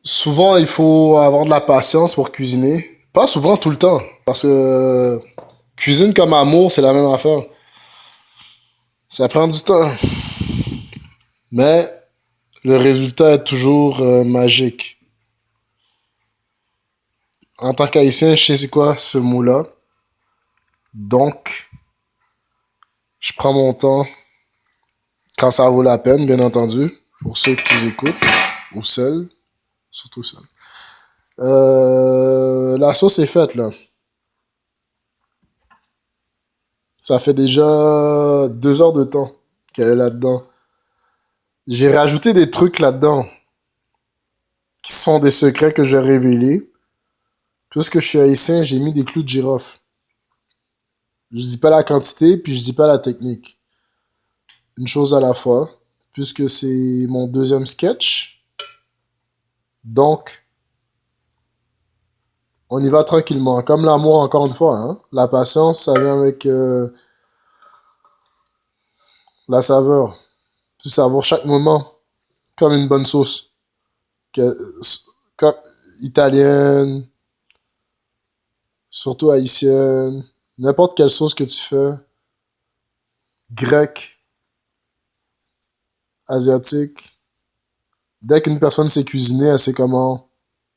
Souvent, il faut avoir de la patience pour cuisiner. Pas souvent, tout le temps. Parce que cuisine comme amour, c'est la même affaire. Ça prend du temps. Mais le résultat est toujours magique. En tant qu'haïtien, je sais c'est quoi ce mot-là. Donc, je prends mon temps quand ça vaut la peine, bien entendu. Pour ceux qui écoutent. Ou seuls. Surtout seuls. La sauce est faite, là. Ça fait déjà 2 heures de temps qu'elle est là-dedans. J'ai rajouté des trucs là-dedans qui sont des secrets que j'ai révélés. Puisque je suis haïtien, j'ai mis des clous de girofle. Je dis pas la quantité, puis je dis pas la technique. Une chose à la fois, puisque c'est mon deuxième sketch. Donc, on y va tranquillement. Comme l'amour, encore une fois. Hein? La patience, ça vient avec la saveur. Tu savoures chaque moment comme une bonne sauce. Que, comme, italienne, surtout haïtienne. N'importe quelle sauce que tu fais. Grecque, asiatique. Dès qu'une personne sait cuisiner, elle sait comment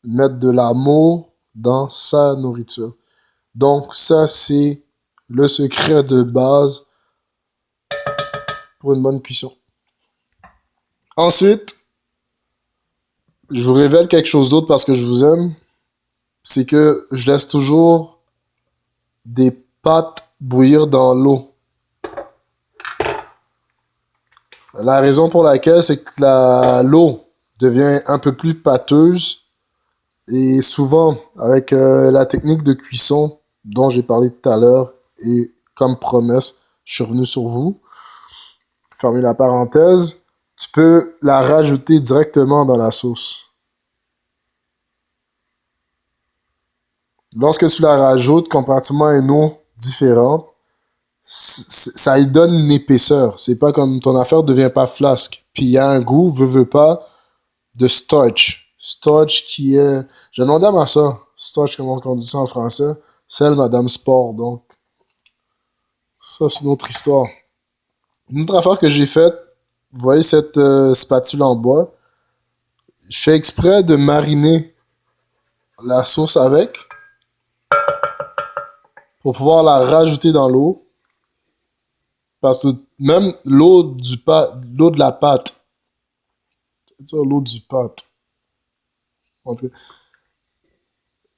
mettre de l'amour dans sa nourriture. Donc, ça, c'est le secret de base pour une bonne cuisson. Ensuite, je vous révèle quelque chose d'autre parce que je vous aime. C'est que je laisse toujours des pâtes bouillir dans l'eau. La raison pour laquelle, c'est que l'eau devient un peu plus pâteuse. Et souvent, avec la technique de cuisson dont j'ai parlé tout à l'heure, et comme promesse, je suis revenu sur vous, fermez la parenthèse, tu peux la rajouter directement dans la sauce. Lorsque tu la rajoutes comparativement à une eau différente, ça lui donne une épaisseur. C'est pas comme ton affaire devient pas flasque. Puis il y a un goût, veut pas, de starch. Starch qui est... J'ai demandé à ma soeur, starch, comment on dit ça en français. Celle Madame Sport, donc. Ça, c'est une autre histoire. Une autre affaire que j'ai faite, vous voyez cette spatule en bois, je fais exprès de mariner la sauce avec pour pouvoir la rajouter dans l'eau. Parce que même l'eau de la pâte, c'est-à-dire l'eau du pâte.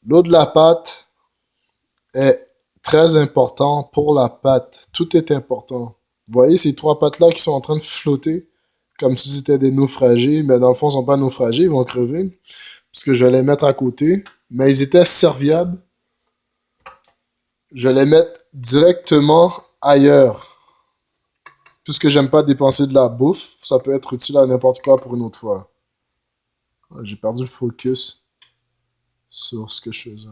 L'eau de la pâte est très important pour la pâte. Tout est important. Vous voyez ces trois pâtes-là qui sont en train de flotter comme si c'était des naufragés, mais dans le fond, ils sont pas naufragés, ils vont crever. Parce que je vais les mettre à côté. Mais ils étaient serviables. Je vais les mettre directement ailleurs. Puisque j'aime pas dépenser de la bouffe, ça peut être utile à n'importe quoi pour une autre fois. J'ai perdu le focus sur ce que je faisais.